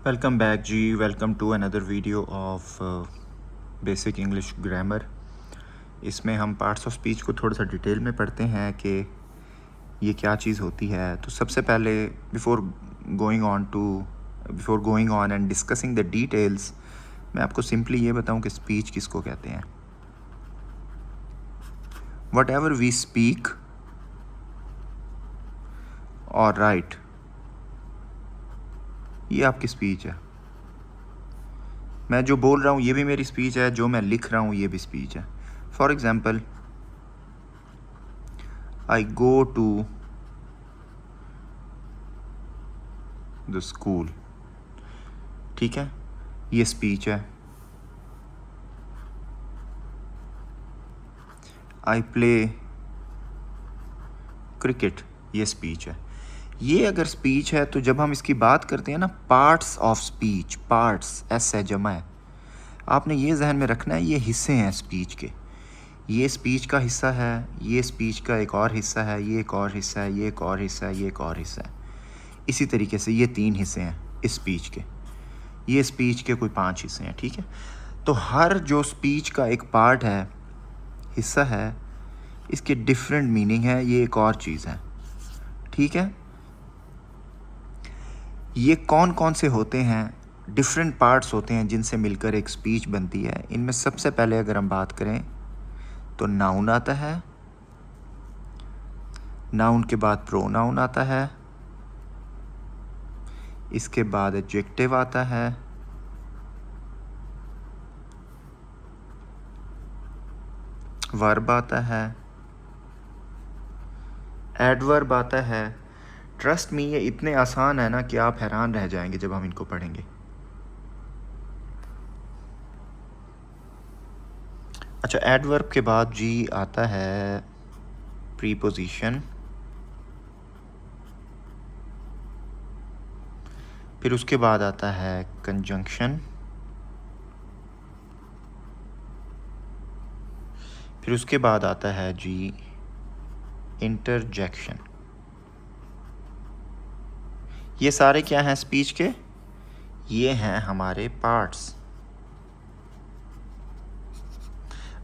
Welcome back जी। Welcome to another video of basic English grammar. इसमें हम parts of speech को थोड़ा सा डिटेल में पढ़ते हैं कि ये क्या चीज़ होती है। तो सबसे पहले before going on and discussing the details, मैं आपको सिंपली ये बताऊं कि स्पीच किसको कहते हैं। वट एवर वी स्पीक और राइट, ये आपकी स्पीच है। मैं जो बोल रहा हूँ ये भी मेरी स्पीच है, जो मैं लिख रहा हूँ ये भी स्पीच है। For example, I go to the school, ठीक है, ये स्पीच है। आई प्ले क्रिकेट, ये स्पीच है। ये अगर स्पीच है तो जब हम इसकी बात करते हैं ना, parts of speech, parts S है, जमा है, आपने ये जहन में रखना है, ये हिस्से हैं स्पीच के। ये स्पीच का हिस्सा है, ये स्पीच का एक और हिस्सा है, ये एक और हिस्सा है, ये एक और हिस्सा है, ये एक और हिस्सा है। इसी तरीके से ये 3 हिस्से हैं इस स्पीच के। ये स्पीच के कोई 5 हिस्से हैं, ठीक है। तो हर जो स्पीच का एक पार्ट है, हिस्सा है, इसके डिफरेंट मीनिंग है, ये एक और चीज़ है, ठीक है। ये कौन कौन से होते हैं, डिफरेंट पार्ट्स होते हैं जिनसे मिलकर एक स्पीच बनती है। इनमें सबसे पहले अगर हम बात करें तो नाउन आता है, नाउन के बाद प्रोनाउन आता है, इसके बाद एडजेक्टिव आता है, वर्ब आता है, एडवर्ब आता है। ट्रस्ट मी, ये इतने आसान है ना कि आप हैरान रह जाएंगे जब हम इनको पढ़ेंगे। अच्छा, एडवर्ब के बाद जी आता है प्रीपोजिशन, फिर उसके बाद आता है कंजंक्शन, फिर उसके बाद आता है जी इंटरजेक्शन। ये सारे क्या हैं स्पीच के? ये हैं हमारे पार्ट्स।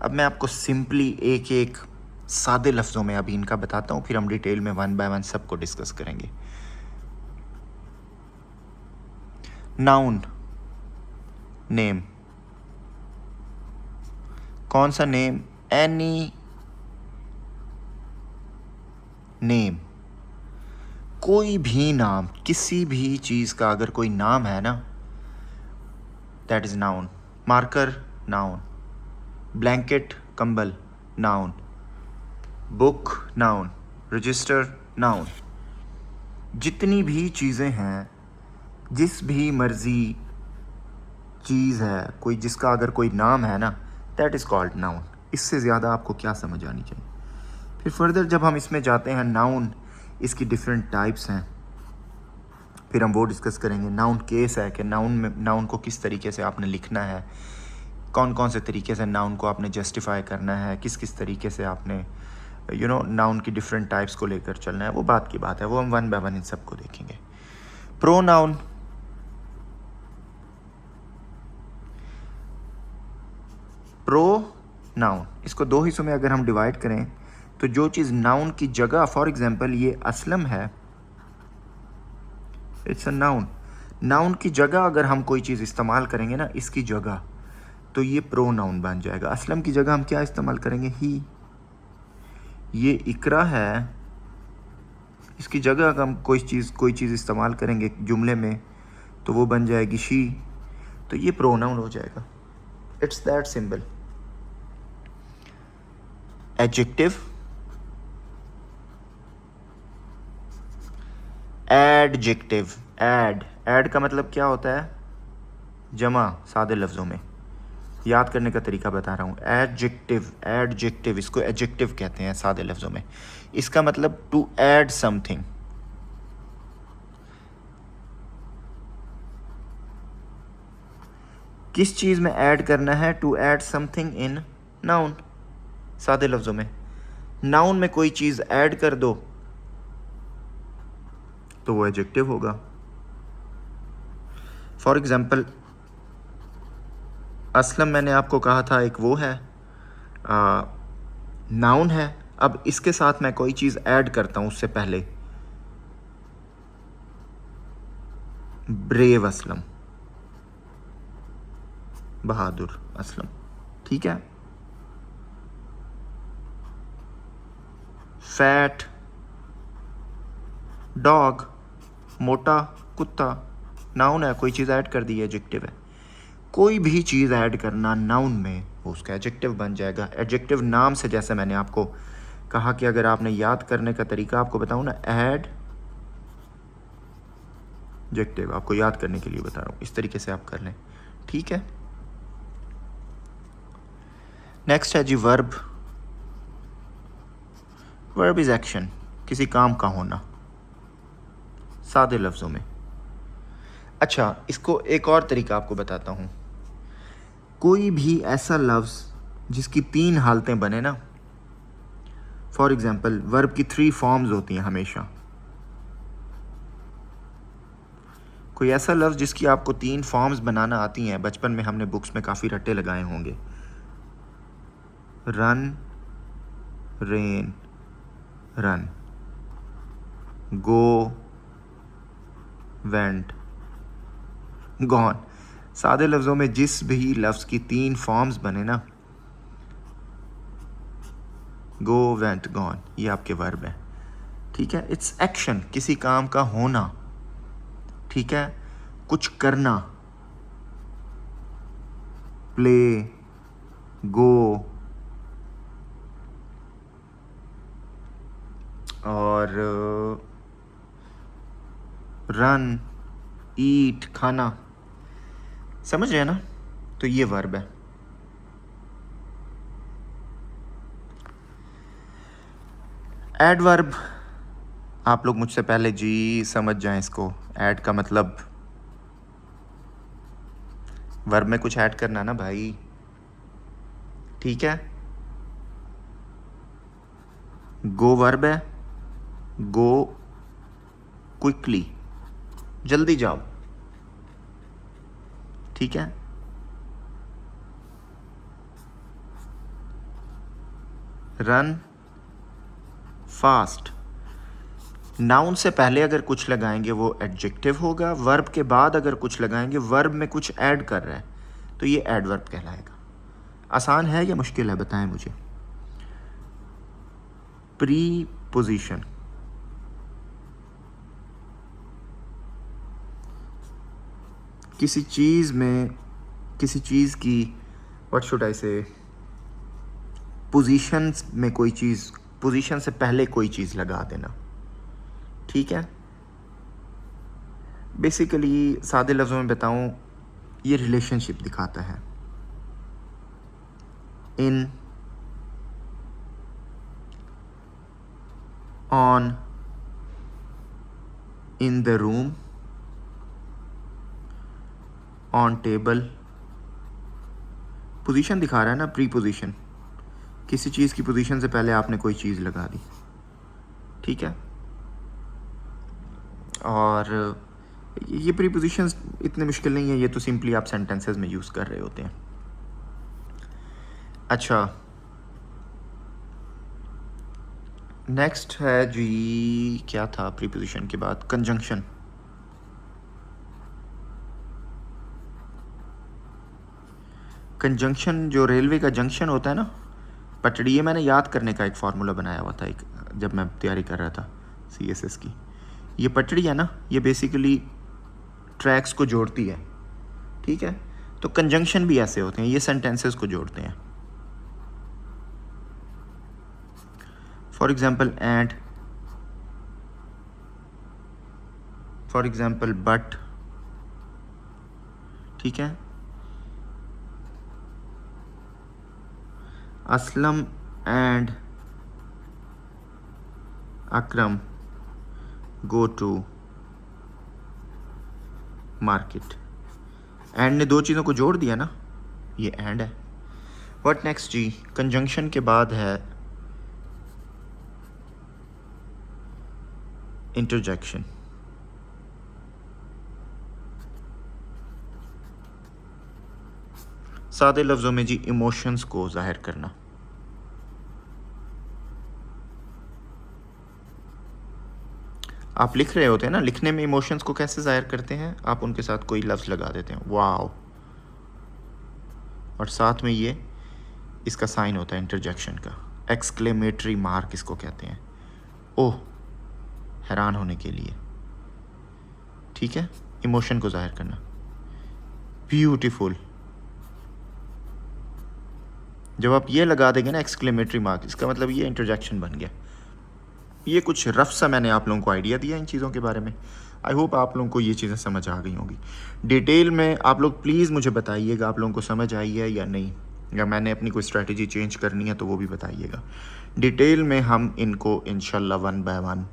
अब मैं आपको सिंपली एक एक सादे लफ्ज़ों में अभी इनका बताता हूँ, फिर हम डिटेल में 1 बाय 1 सबको डिस्कस करेंगे। Noun, name. कौन सा नेम? एनी नेम, कोई भी नाम, किसी भी चीज़ का अगर कोई नाम है ना, that is noun. Marker, noun. Blanket, कंबल, noun. Book, noun. Register, noun. जितनी भी चीज़ें हैं, जिस भी मर्जी चीज़ है कोई, जिसका अगर कोई नाम है ना, दैट इज़ कॉल्ड नाउन। इससे ज़्यादा आपको क्या समझ आनी चाहिए। फिर फर्दर जब हम इसमें जाते हैं, नाउन, इसकी डिफरेंट टाइप्स हैं, फिर हम वो डिस्कस करेंगे। नाउन केस है कि नाउन को किस तरीके से आपने लिखना है, कौन कौन से तरीके से नाउन को आपने जस्टिफाई करना है, किस किस तरीके से आपने नाउन की डिफरेंट टाइप्स को लेकर चलना है, वो बात की बात है, वो हम 1 बाय 1 इन सबको देखेंगे। प्रोनाउन, प्रोनाउन, इसको 2 हिस्सों में अगर हम डिवाइड करें तो जो चीज़ नाउन की जगह, फॉर एग्जांपल ये असलम है, इट्स अ नाउन। नाउन की जगह अगर हम कोई चीज़ इस्तेमाल करेंगे ना, इसकी जगह, तो ये प्रोनाउन बन जाएगा। असलम की जगह हम क्या इस्तेमाल करेंगे? ही। ये इकरा है, इसकी जगह अगर हम कोई चीज़ इस्तेमाल करेंगे जुमले में तो वो बन जाएगी शी, तो ये प्रोनाउन हो जाएगा। It's that simple. Adjective, adjective, add का मतलब क्या होता है? जमा। सादे लफ्ज़ों में याद करने का तरीका बता रहा हूँ। एडजेक्टिव, इसको एडजेक्टिव कहते हैं सादे लफ्ज़ों में। इसका मतलब टू ऐड समथिंग। किस चीज़ में ऐड करना है? To add something in noun. सादे लफ्ज़ों में नाउन में कोई चीज़ ऐड कर दो तो वो एडजेक्टिव होगा। फॉर एग्ज़ाम्पल असलम मैंने आपको कहा था एक वो है, नाउन है। अब इसके साथ मैं कोई चीज़ ऐड करता हूँ उससे पहले, ब्रेव असलम, बहादुर असलम, ठीक है। फैट डॉग, मोटा कुत्ता, नाउन है, कोई चीज़ ऐड कर दी, एडजेक्टिव है। कोई भी चीज़ ऐड करना नाउन में वो उसका एडजेक्टिव बन जाएगा। एडजेक्टिव नाम से, जैसे मैंने आपको कहा कि अगर आपने याद करने का तरीका आपको बताऊँ ना, ऐड एडजेक्टिव आपको याद करने के लिए बता रहा हूँ, इस तरीके से आप कर लें, ठीक है। नेक्स्ट है जी वर्ब। वर्ब इज़ एक्शन, किसी काम का होना, सादे लफ्ज़ों में। अच्छा, इसको एक और तरीका आपको बताता हूँ। कोई भी ऐसा लफ्ज़ जिसकी 3 हालतें बने ना, फॉर एग्ज़ाम्पल वर्ब की 3 फॉर्म्स होती हैं हमेशा। कोई ऐसा लफ्ज़ जिसकी आपको 3 फॉर्म्स बनाना आती हैं, बचपन में हमने बुक्स में काफ़ी रट्टे लगाए होंगे, रन, रेन, रन, गो, वेंट, गॉन। सादे लफ्ज़ों में जिस भी लफ्ज़ की 3 फॉर्म्स बने ना, गो, वेंट, गॉन, ये आपके वर्ब है, ठीक है। इट्स एक्शन, किसी काम का होना, ठीक है, कुछ करना, प्ले, गो, और रन, ईट, खाना, समझ रहे हैं ना। तो ये वर्ब है। एडवर्ब, आप लोग मुझसे पहले जी समझ जाएं इसको। ऐड का मतलब वर्ब में कुछ ऐड करना ना भाई, ठीक है। गो वर्ब है, गो क्विकली, जल्दी जाओ, ठीक है। Run, fast. नाउन से पहले अगर कुछ लगाएंगे वो एडजेक्टिव होगा, वर्ब के बाद अगर कुछ लगाएंगे वर्ब में कुछ ऐड कर रहा है तो ये एडवर्ब कहलाएगा। आसान है या मुश्किल है बताएं मुझे। प्री पोजीशन, किसी चीज़ में, किसी चीज़ की, व्हाट शुड आई से, पोजीशन में कोई चीज़, पोजीशन से पहले कोई चीज़ लगा देना, ठीक है। बेसिकली सादे लफ्ज़ों में बताऊं, ये रिलेशनशिप दिखाता है। In, on, in the room, on table. Position दिखा रहा है ना, प्री पोजीशन, किसी चीज़ की पोजीशन से पहले आपने कोई चीज़ लगा दी, ठीक है। और ये प्रीपोजिशंस इतने मुश्किल नहीं है, ये तो सिंपली आप सेंटेंसेस में यूज़ कर रहे होते हैं। अच्छा, नेक्स्ट है जी, क्या था प्रीपोजिशन के बाद, कंजंक्शन। कंजंक्शन जो रेलवे का जंक्शन होता है ना, पटड़ी, ये मैंने याद करने का एक फार्मूला बनाया हुआ था एक, जब मैं तैयारी कर रहा था CSS की। ये पटड़ी है ना, ये बेसिकली ट्रैक्स को जोड़ती है, ठीक है। तो कंजंक्शन भी ऐसे होते हैं, ये सेंटेंसेस को जोड़ते हैं। For example and, for example but, ठीक है। Aslam and Akram go to market. And ने 2 चीज़ों को जोड़ दिया ना, ये एंड है। व्हाट नेक्स्ट जी, कंजंक्शन के बाद है इंटरजेक्शन। सादे लफ्ज़ों में जी, इमोशंस को ज़ाहिर करना। आप लिख रहे होते हैं ना, लिखने में इमोशंस को कैसे ज़ाहिर करते हैं? आप उनके साथ कोई लफ्ज़ लगा देते हैं, वाओ, और साथ में ये इसका साइन होता है इंटरजेक्शन का, एक्सक्लेमेटरी मार्क इसको कहते हैं, ओह, हैरान होने के लिए। ठीक है, इमोशन को ज़ाहिर करना। ब्यूटीफुल, जब आप ये लगा देंगे ना एक्सक्लेमेटरी मार्क, इसका मतलब ये इंटरजेक्शन बन गया। ये कुछ रफ सा मैंने आप लोगों को आइडिया दिया इन चीज़ों के बारे में। आई होप आप लोगों को ये चीज़ें समझ आ गई होंगी। डिटेल में आप लोग प्लीज़ मुझे बताइएगा आप लोगों को समझ आई है या नहीं, या मैंने अपनी कोई स्ट्रेटजी चेंज करनी है तो वो भी बताइएगा। डिटेल में हम इनको इंशाल्लाह 1 बाय 1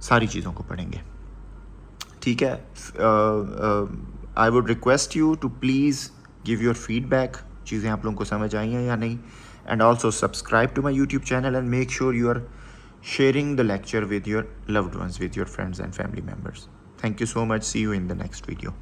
सारी चीज़ों को पढ़ेंगे। ठीक है, I would request you to please give your feedback, चीज़ें आप लोगों को समझ आई हैं या नहीं, and also subscribe to my YouTube channel and make sure you are sharing the lecture with your loved ones, with your friends and family members. Thank you so much. See you in the next video.